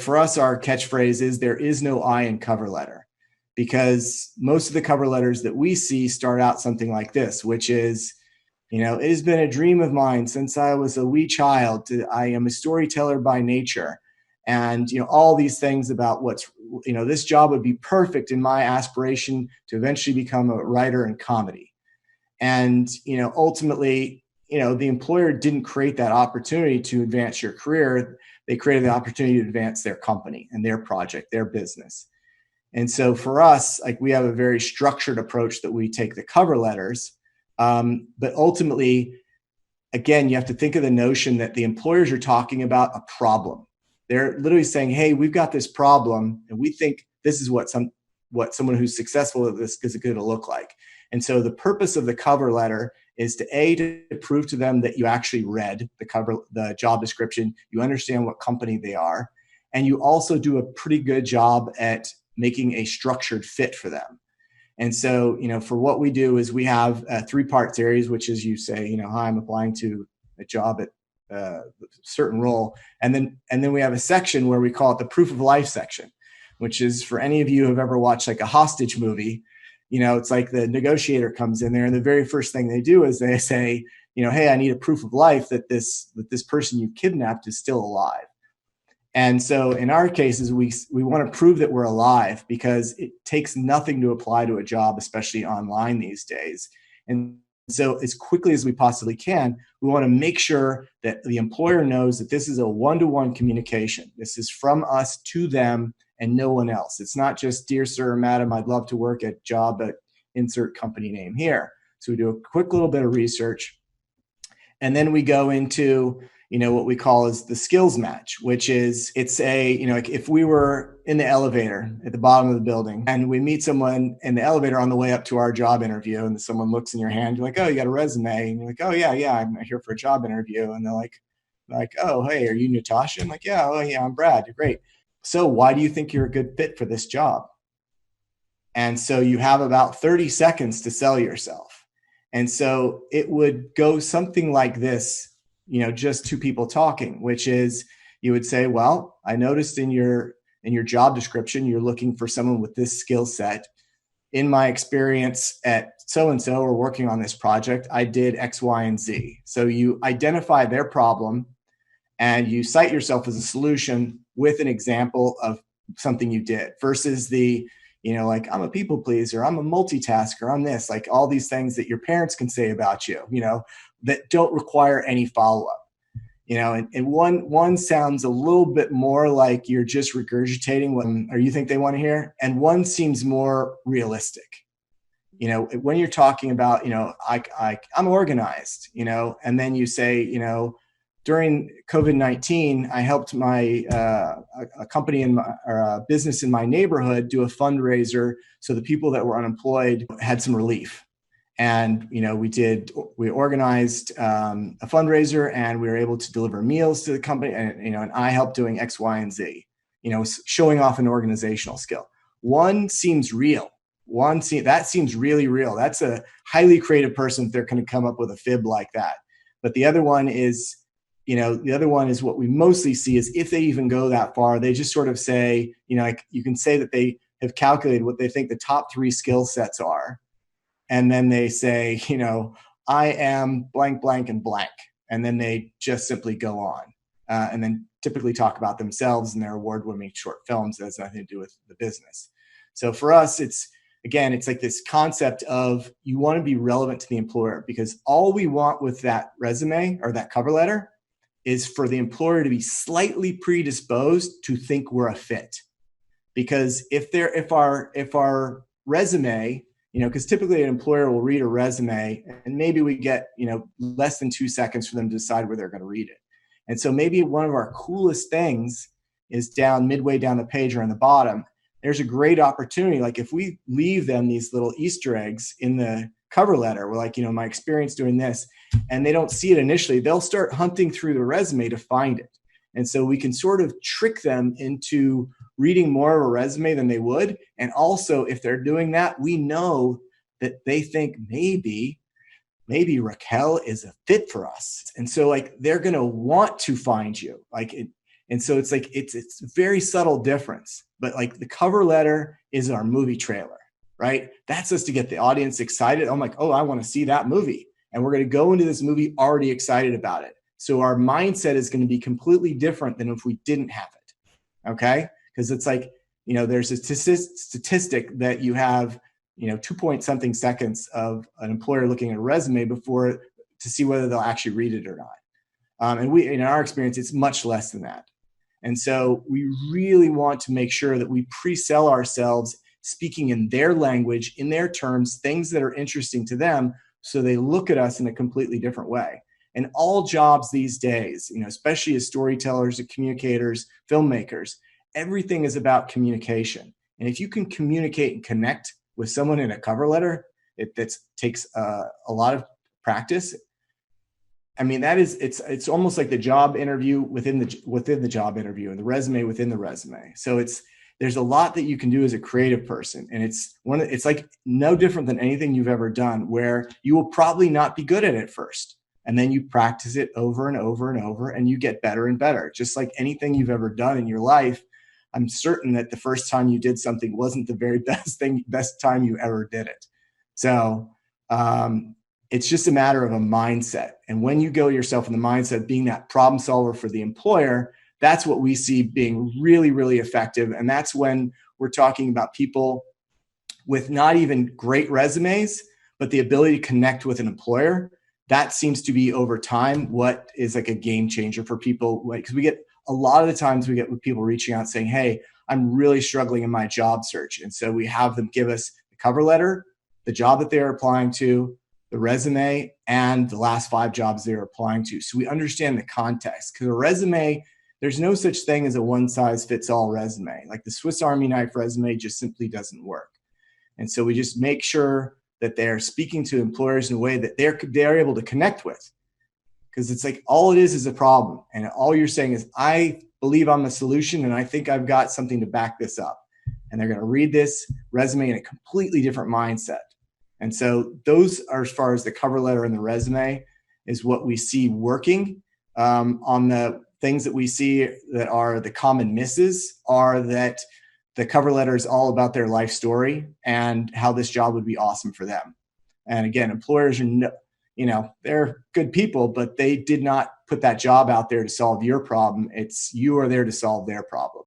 for us, our catchphrase is there is no I in cover letter, because most of the cover letters that we see start out something like this, which is, it has been a dream of mine since I was a wee child. I am a storyteller by nature. And, all these things about this job would be perfect in my aspiration to eventually become a writer in comedy. And, ultimately, the employer didn't create that opportunity to advance your career. They created the opportunity to advance their company and their project, their business. And so for us, we have a very structured approach that we take the cover letters. But ultimately, again, you have to think of the notion that the employers are talking about a problem. They're literally saying, hey, we've got this problem, and we think this is what someone who's successful at this is going to look like. And so the purpose of the cover letter is to prove to them that you actually read the job description, you understand what company they are, and you also do a pretty good job at making a structured fit for them. And so, for what we do is we have a 3-part series, which is you say, hi, I'm applying to a job at a certain role. And then we have a section where we call it the proof of life section, which is for any of you who have ever watched a hostage movie, it's like the negotiator comes in there, and the very first thing they do is they say, hey, I need a proof of life that this person you kidnapped is still alive. And so in our cases, we want to prove that we're alive, because it takes nothing to apply to a job, especially online these days. And so as quickly as we possibly can, we want to make sure that the employer knows that this is a one-to-one communication. This is from us to them and no one else. It's not just, dear sir or madam, I'd love to work at job at insert company name here. So we do a quick little bit of research. And then we go into what we call is the skills match, which is, it's if we were in the elevator at the bottom of the building and we meet someone in the elevator on the way up to our job interview, and someone looks in your hand, you're like, oh, you got a resume? And you're like, oh yeah, I'm here for a job interview. And they're like, oh, hey, are you Natasha? I'm like, yeah, oh yeah, I'm Brad. You're great. So why do you think you're a good fit for this job? And so you have about 30 seconds to sell yourself. And so it would go something like this, just two people talking, which is, you would say, well, I noticed in your job description, you're looking for someone with this skill set. In my experience at so-and-so, or working on this project, I did X, Y, and Z. So you identify their problem and you cite yourself as a solution with an example of something you did, versus I'm a people pleaser, I'm a multitasker, I'm this, all these things that your parents can say about you, that don't require any follow-up. And one sounds a little bit more like you're just regurgitating what you think they want to hear, and one seems more realistic. When you're talking about, I'm organized, and then you say, during COVID-19, I helped a company or a business in my neighborhood do a fundraiser so the people that were unemployed had some relief. And, we organized a fundraiser, and we were able to deliver meals to the company. And I helped doing X, Y, and Z, showing off an organizational skill. One seems real. That seems really real. That's a highly creative person if they're going to come up with a fib like that. But the other one is, what we mostly see is, if they even go that far, they just sort of say, you can say that they have calculated what they think the top 3 skill sets are. And then they say, I am blank, blank, and blank. And then they just simply go on. And then typically talk about themselves and their award-winning short films that has nothing to do with the business. So for us, it's like this concept of, you want to be relevant to the employer, because all we want with that resume or that cover letter is for the employer to be slightly predisposed to think we're a fit. Because if our resume, because typically an employer will read a resume, and maybe we get, less than 2 seconds for them to decide where they're going to read it. And so maybe one of our coolest things is midway down the page or on the bottom. There's a great opportunity. If we leave them these little Easter eggs in the cover letter, we're like, my experience doing this, and they don't see it initially, they'll start hunting through the resume to find it. And so we can sort of trick them into reading more of a resume than they would. And also, if they're doing that, we know that they think maybe Raquel is a fit for us. And so they're going to want to find you. And so it's like, it's a very subtle difference, but like the cover letter is our movie trailer, right? That's us to get the audience excited. I'm like, oh, I want to see that movie. And we're going to go into this movie already excited about it. So our mindset is going to be completely different than if we didn't have it. Okay. Because it's like, there's a statistic that you have, 2 point something seconds of an employer looking at a resume before to see whether they'll actually read it or not. And in our experience, it's much less than that. And so we really want to make sure that we pre-sell ourselves speaking in their language, in their terms, things that are interesting to them, so they look at us in a completely different way. And all jobs these days, especially as storytellers, as communicators, filmmakers, everything is about communication. And if you can communicate and connect with someone in a cover letter, that takes a lot of practice. I mean, it's almost like the job interview within the job interview, and the resume within the resume. So there's a lot that you can do as a creative person, and it's like no different than anything you've ever done, where you will probably not be good at it first, and then you practice it over and over and over, and you get better and better. Just like anything you've ever done in your life, I'm certain that the first time you did something wasn't the very best time you ever did it. So it's just a matter of a mindset. And when you go yourself in the mindset of being that problem solver for the employer, that's what we see being really, really effective. And that's when we're talking about people with not even great resumes, but the ability to connect with an employer. That seems to be, over time, what is like a game changer for people. Because a lot of the times we get with people reaching out saying, hey, I'm really struggling in my job search. And so we have them give us the cover letter, the job that they're applying to, the resume, and the last 5 jobs they're applying to. So we understand the context, because a resume, there's no such thing as a one-size-fits-all resume. Like the Swiss Army knife resume just simply doesn't work. And so we just make sure that they're speaking to employers in a way that they're able to connect with. Because it's like, all it is a problem. And all you're saying is, I believe I'm a solution, and I think I've got something to back this up. And they're going to read this resume in a completely different mindset. And so those are, as far as the cover letter and the resume, is what we see working. On the things that we see that are the common misses are that the cover letter is all about their life story and how this job would be awesome for them. And again, employers are, they're good people, but they did not put that job out there to solve your problem. You are there to solve their problem.